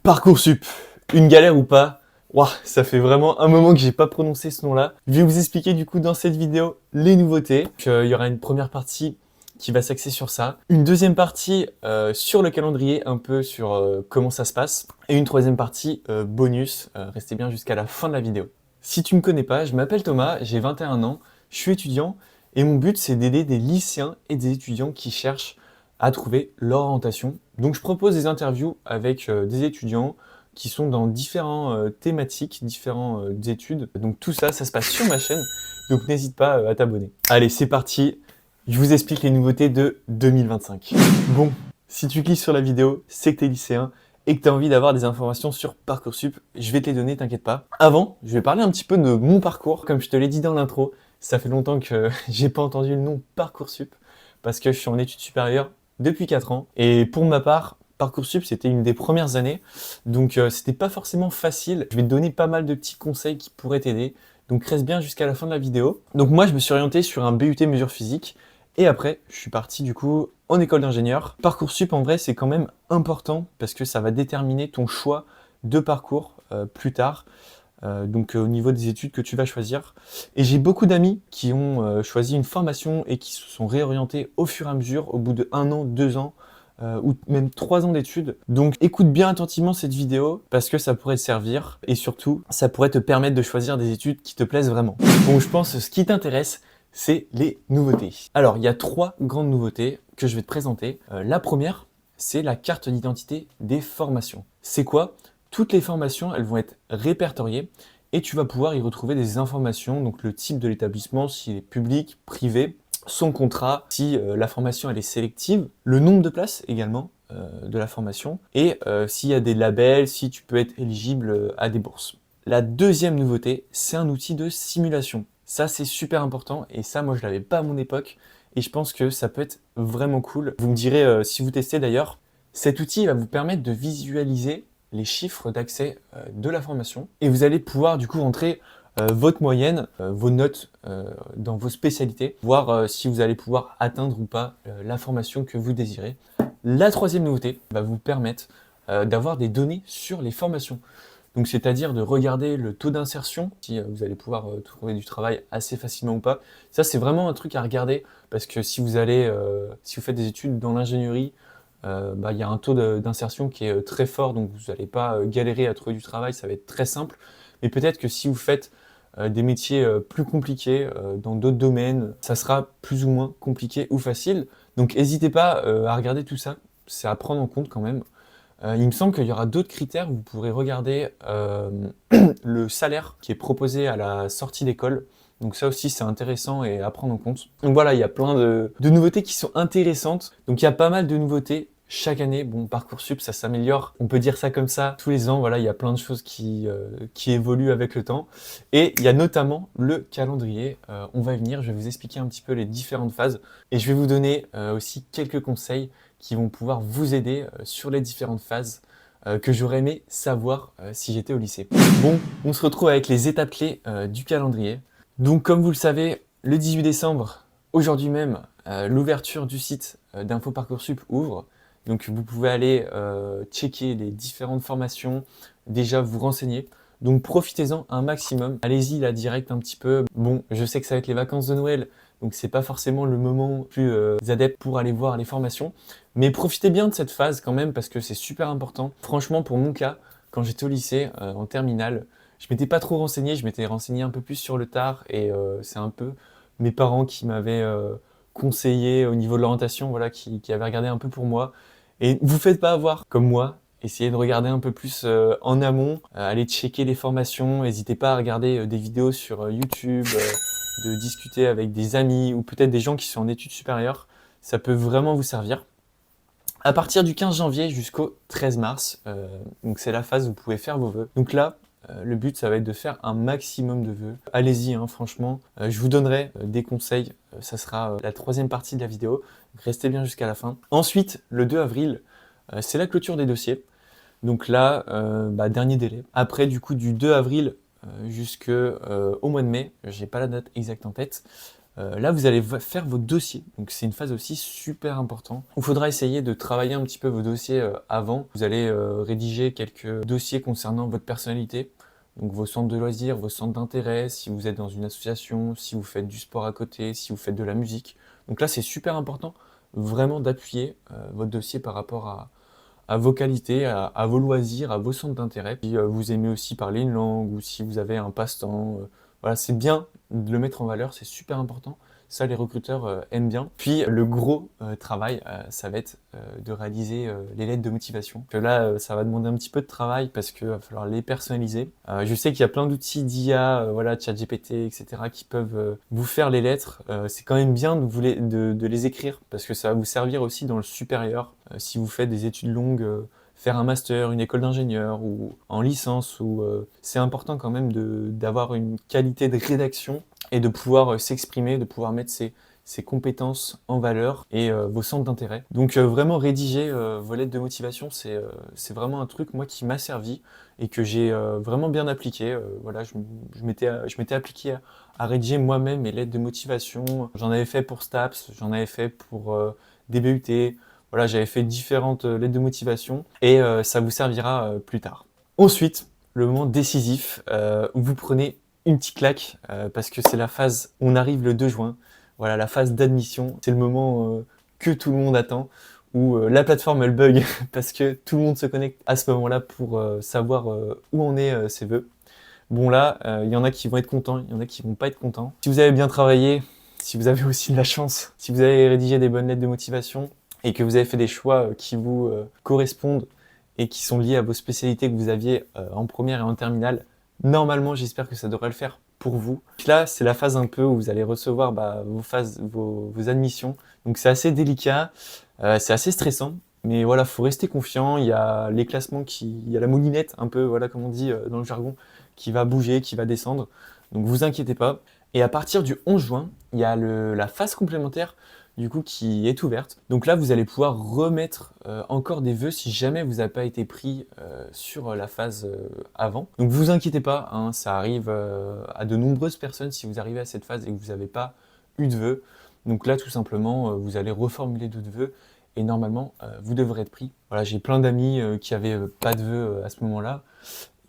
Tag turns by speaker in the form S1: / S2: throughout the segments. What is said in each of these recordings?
S1: Parcoursup, une galère ou pas? Ouah, ça fait vraiment un moment que j'ai pas prononcé ce nom-là. Je vais vous expliquer du coup dans cette vidéo les nouveautés. Donc, il y aura une première partie qui va s'axer sur ça, une deuxième partie sur le calendrier, un peu sur comment ça se passe, et une troisième partie bonus. Restez bien jusqu'à la fin de la vidéo. Si tu me connais pas, je m'appelle Thomas, j'ai 21 ans, je suis étudiant, et mon but c'est d'aider des lycéens et des étudiants qui cherchent à trouver leur orientation. Donc je propose des interviews avec des étudiants qui sont dans différentes thématiques, différentes études. Donc tout ça, ça se passe sur ma chaîne, donc n'hésite pas à t'abonner. Allez, c'est parti, je vous explique les nouveautés de 2025. Bon, si tu cliques sur la vidéo, c'est que tu es lycéen et que tu as envie d'avoir des informations sur Parcoursup, je vais te les donner, t'inquiète pas. Avant, je vais parler un petit peu de mon parcours. Comme je te l'ai dit dans l'intro, ça fait longtemps que j'ai pas entendu le nom Parcoursup parce que je suis en études supérieures depuis 4 ans. Et pour ma part, Parcoursup, c'était une des premières années, donc c'était pas forcément facile. Je vais te donner pas mal de petits conseils qui pourraient t'aider, donc reste bien jusqu'à la fin de la vidéo. Donc moi, je me suis orienté sur un BUT mesures physiques, et après, je suis parti du coup en école d'ingénieur. Parcoursup, en vrai, c'est quand même important, parce que ça va déterminer ton choix de parcours plus tard. Donc au niveau des études que tu vas choisir. Et j'ai beaucoup d'amis qui ont choisi une formation et qui se sont réorientés au fur et à mesure, au bout de 1 an, 2 ans, ou même 3 ans d'études. Donc écoute bien attentivement cette vidéo parce que ça pourrait te servir et surtout ça pourrait te permettre de choisir des études qui te plaisent vraiment. Bon, je pense que ce qui t'intéresse, c'est les nouveautés. Alors il y a 3 grandes nouveautés que je vais te présenter. La première, c'est la carte d'identité des formations. C'est quoi? Toutes les formations, elles vont être répertoriées et tu vas pouvoir y retrouver des informations, donc le type de l'établissement, s'il est public, privé, son contrat, si la formation elle est sélective, le nombre de places également de la formation et s'il y a des labels, si tu peux être éligible à des bourses. La deuxième nouveauté, c'est un outil de simulation. Ça, c'est super important et ça, moi, je l'avais pas à mon époque et je pense que ça peut être vraiment cool. Vous me direz si vous testez d'ailleurs. Cet outil va vous permettre de visualiser les chiffres d'accès de la formation et vous allez pouvoir du coup rentrer votre moyenne, vos notes dans vos spécialités, voir si vous allez pouvoir atteindre ou pas la formation que vous désirez. La troisième nouveauté va vous permettre d'avoir des données sur les formations. Donc c'est-à-dire de regarder le taux d'insertion, si vous allez pouvoir trouver du travail assez facilement ou pas. Ça c'est vraiment un truc à regarder parce que si vous allez, si vous faites des études dans l'ingénierie, il y a un taux d'insertion qui est très fort, donc vous n'allez pas galérer à trouver du travail, ça va être très simple. Mais peut-être que si vous faites des métiers plus compliqués dans d'autres domaines, ça sera plus ou moins compliqué ou facile. Donc n'hésitez pas à regarder tout ça, c'est à prendre en compte quand même. Il me semble qu'il y aura d'autres critères, vous pourrez regarder le salaire qui est proposé à la sortie d'école. Donc ça aussi c'est intéressant et à prendre en compte. Donc voilà, il y a plein de nouveautés qui sont intéressantes. Donc il y a pas mal de nouveautés chaque année. Bon, Parcoursup ça s'améliore, on peut dire ça comme ça. Tous les ans, voilà, il y a plein de choses qui évoluent avec le temps. Et il y a notamment le calendrier. On va y venir, je vais vous expliquer un petit peu les différentes phases. Et je vais vous donner aussi quelques conseils qui vont pouvoir vous aider sur les différentes phases que j'aurais aimé savoir si j'étais au lycée. Bon, on se retrouve avec les étapes clés du calendrier. Donc comme vous le savez, le 18 décembre, aujourd'hui même, l'ouverture du site d'Info Parcoursup ouvre. Donc vous pouvez aller checker les différentes formations, déjà vous renseigner. Donc profitez-en un maximum. Allez-y là direct un petit peu. Bon, je sais que ça va être les vacances de Noël, donc c'est pas forcément le moment plus adepte pour aller voir les formations. Mais profitez bien de cette phase quand même parce que c'est super important. Franchement, pour mon cas, quand j'étais au lycée, en terminale, je m'étais pas trop renseigné, je m'étais renseigné un peu plus sur le tard et c'est un peu mes parents qui m'avaient conseillé au niveau de l'orientation, voilà, qui avaient regardé un peu pour moi. Et vous faites pas avoir comme moi. Essayez de regarder un peu plus en amont, allez checker les formations, n'hésitez pas à regarder des vidéos sur YouTube, de discuter avec des amis ou peut-être des gens qui sont en études supérieures, ça peut vraiment vous servir. À partir du 15 janvier jusqu'au 13 mars, donc c'est la phase où vous pouvez faire vos vœux. Donc là, le but, ça va être de faire un maximum de vœux. Allez-y, hein, franchement. Je vous donnerai des conseils. Ça sera la troisième partie de la vidéo. Donc restez bien jusqu'à la fin. Ensuite, le 2 avril, c'est la clôture des dossiers. Donc là, dernier délai. Après, du coup, du 2 avril jusqu'au mois de mai, j'ai pas la date exacte en tête, là, vous allez faire vos dossiers. Donc, c'est une phase aussi super importante. Il faudra essayer de travailler un petit peu vos dossiers avant. Vous allez rédiger quelques dossiers concernant votre personnalité. Donc, vos centres de loisirs, vos centres d'intérêt, si vous êtes dans une association, si vous faites du sport à côté, si vous faites de la musique. Donc là, c'est super important vraiment d'appuyer votre dossier par rapport à vos qualités, à vos loisirs, à vos centres d'intérêt. Si vous aimez aussi parler une langue ou si vous avez un passe-temps, voilà, c'est bien de le mettre en valeur, c'est super important. Ça, les recruteurs aiment bien. Puis, le gros travail, ça va être de réaliser les lettres de motivation. Que là, ça va demander un petit peu de travail parce qu'il va falloir les personnaliser. Je sais qu'il y a plein d'outils d'IA, voilà, ChatGPT, etc., qui peuvent vous faire les lettres. C'est quand même bien de les écrire parce que ça va vous servir aussi dans le supérieur. Si vous faites des études longues, faire un master, une école d'ingénieur ou en licence, c'est important quand même d'avoir une qualité de rédaction et de pouvoir s'exprimer, de pouvoir mettre ses compétences en valeur et vos centres d'intérêt. Donc vraiment rédiger vos lettres de motivation, c'est vraiment un truc moi qui m'a servi et que j'ai vraiment bien appliqué. Voilà, je m'étais appliqué à rédiger moi-même mes lettres de motivation. J'en avais fait pour STAPS, j'en avais fait pour des BUT. Voilà, j'avais fait différentes lettres de motivation et ça vous servira plus tard. Ensuite, le moment décisif où vous prenez une petite claque parce que c'est la phase, on arrive le 2 juin, voilà, la phase d'admission, c'est le moment que tout le monde attend, où la plateforme elle bug parce que tout le monde se connecte à ce moment-là pour savoir où en est ses vœux. Bon là, il y en a qui vont être contents, il y en a qui vont pas être contents. Si vous avez bien travaillé, si vous avez aussi de la chance, si vous avez rédigé des bonnes lettres de motivation et que vous avez fait des choix qui vous correspondent et qui sont liés à vos spécialités que vous aviez en première et en terminale, normalement, j'espère que ça devrait le faire pour vous. Puis là, c'est la phase un peu où vous allez recevoir vos admissions. Donc c'est assez délicat, c'est assez stressant. Mais voilà, faut rester confiant. Il y a les classements il y a la moulinette un peu, voilà comme on dit dans le jargon, qui va bouger, qui va descendre. Donc vous inquiétez pas. Et à partir du 11 juin, il y a la phase complémentaire du coup qui est ouverte. Donc là, vous allez pouvoir remettre encore des vœux si jamais vous n'avez pas été pris sur la phase avant. Donc vous inquiétez pas, hein, ça arrive à de nombreuses personnes si vous arrivez à cette phase et que vous n'avez pas eu de vœux. Donc là, tout simplement, vous allez reformuler d'autres vœux et normalement, vous devrez être pris. Voilà, j'ai plein d'amis qui avaient pas de vœux à ce moment-là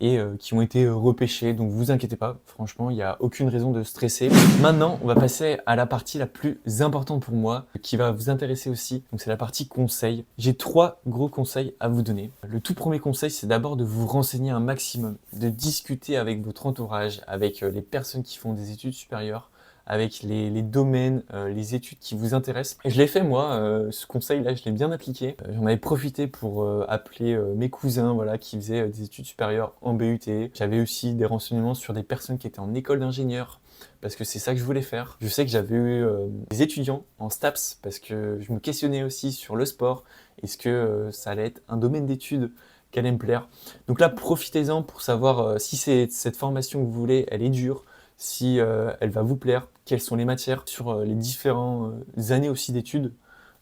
S1: et qui ont été repêchés. Donc vous inquiétez pas, franchement, il n'y a aucune raison de stresser. Maintenant, on va passer à la partie la plus importante pour moi, qui va vous intéresser aussi. Donc c'est la partie conseil. J'ai 3 gros conseils à vous donner. Le tout premier conseil, c'est d'abord de vous renseigner un maximum, de discuter avec votre entourage, avec les personnes qui font des études supérieures, avec les domaines, les études qui vous intéressent. Et je l'ai fait moi, ce conseil-là, je l'ai bien appliqué. J'en avais profité pour appeler mes cousins voilà, qui faisaient des études supérieures en BUT. J'avais aussi des renseignements sur des personnes qui étaient en école d'ingénieur, parce que c'est ça que je voulais faire. Je sais que j'avais eu des étudiants en STAPS, parce que je me questionnais aussi sur le sport. Est-ce que ça allait être un domaine d'études qui allait me plaire? Donc là, profitez-en pour savoir si cette formation que vous voulez, elle est dure, si elle va vous plaire, quelles sont les matières, sur les différentes années aussi d'études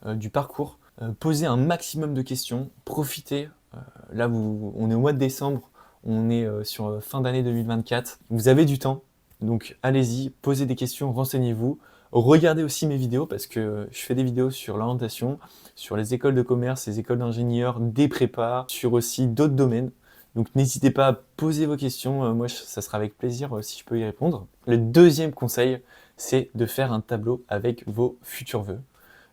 S1: du parcours. Posez un maximum de questions, profitez. Là, on est au mois de décembre, on est sur fin d'année 2024. Vous avez du temps, donc allez-y, posez des questions, renseignez-vous. Regardez aussi mes vidéos parce que je fais des vidéos sur l'orientation, sur les écoles de commerce, les écoles d'ingénieurs, des prépas, sur aussi d'autres domaines. Donc n'hésitez pas à poser vos questions, moi ça sera avec plaisir si je peux y répondre. Le deuxième conseil, c'est de faire un tableau avec vos futurs vœux,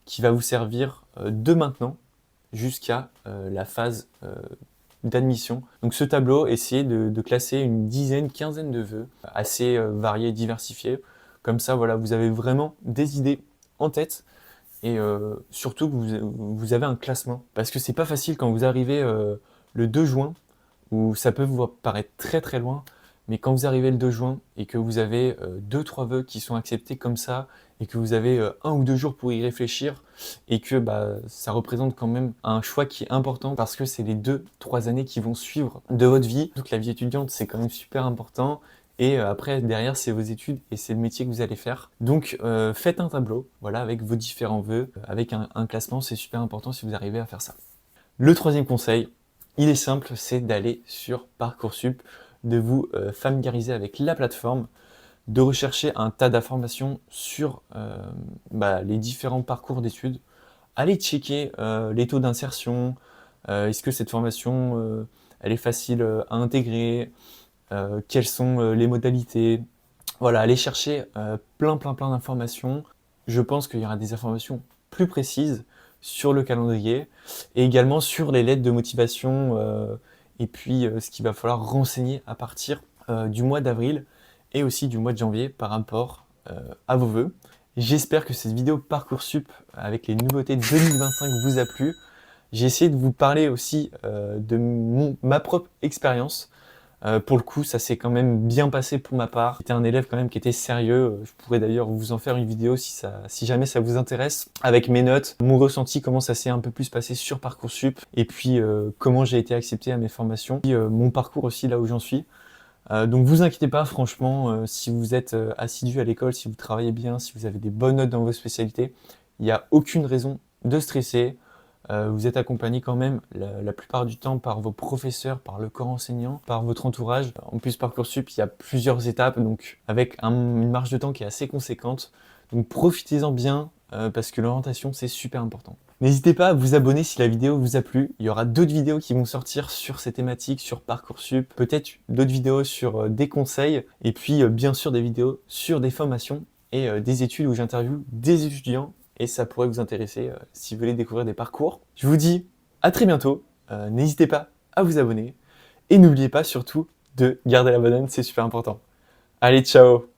S1: qui va vous servir de maintenant jusqu'à la phase d'admission. Donc ce tableau, essayez de classer une dizaine, quinzaine de vœux, assez variés, diversifiés. Comme ça, voilà, vous avez vraiment des idées en tête et surtout que vous avez un classement. Parce que c'est pas facile quand vous arrivez le 2 juin, où ça peut vous paraître très très loin, mais quand vous arrivez le 2 juin et que vous avez 2-3 vœux qui sont acceptés comme ça, et que vous avez 1 ou 2 jours pour y réfléchir, et que ça représente quand même un choix qui est important, parce que c'est les 2-3 années qui vont suivre de votre vie. Donc la vie étudiante, c'est quand même super important, et après, derrière, c'est vos études, et c'est le métier que vous allez faire. Donc faites un tableau, voilà, avec vos différents vœux, avec un classement, c'est super important si vous arrivez à faire ça. Le troisième conseil, il est simple, c'est d'aller sur Parcoursup, de vous familiariser avec la plateforme. de rechercher un tas d'informations sur les différents parcours d'études. Allez checker les taux d'insertion, est-ce que cette formation elle est facile à intégrer, quelles sont les modalités. Voilà, allez chercher plein d'informations. Je pense qu'il y aura des informations plus précises sur le calendrier et également sur les lettres de motivation et puis ce qu'il va falloir renseigner à partir du mois d'avril et aussi du mois de janvier par rapport à vos vœux. J'espère que cette vidéo Parcoursup avec les nouveautés 2025 vous a plu. J'ai essayé de vous parler aussi de ma propre expérience. Pour le coup, ça s'est quand même bien passé pour ma part. J'étais un élève quand même qui était sérieux. Je pourrais d'ailleurs vous en faire une vidéo si jamais ça vous intéresse, avec mes notes, mon ressenti, comment ça s'est un peu plus passé sur Parcoursup, et puis comment j'ai été accepté à mes formations, et mon parcours aussi là où j'en suis. Donc vous inquiétez pas, franchement, si vous êtes assidu à l'école, si vous travaillez bien, si vous avez des bonnes notes dans vos spécialités, il n'y a aucune raison de stresser. Vous êtes accompagné quand même la plupart du temps par vos professeurs, par le corps enseignant, par votre entourage. En plus, Parcoursup, il y a plusieurs étapes, donc avec une marge de temps qui est assez conséquente. Donc profitez-en bien, parce que l'orientation, c'est super important. N'hésitez pas à vous abonner si la vidéo vous a plu. Il y aura d'autres vidéos qui vont sortir sur ces thématiques, sur Parcoursup, peut-être d'autres vidéos sur des conseils, et puis bien sûr des vidéos sur des formations et des études où j'interviewe des étudiants, et ça pourrait vous intéresser si vous voulez découvrir des parcours. Je vous dis à très bientôt, n'hésitez pas à vous abonner, et n'oubliez pas surtout de garder la banane, c'est super important. Allez, ciao!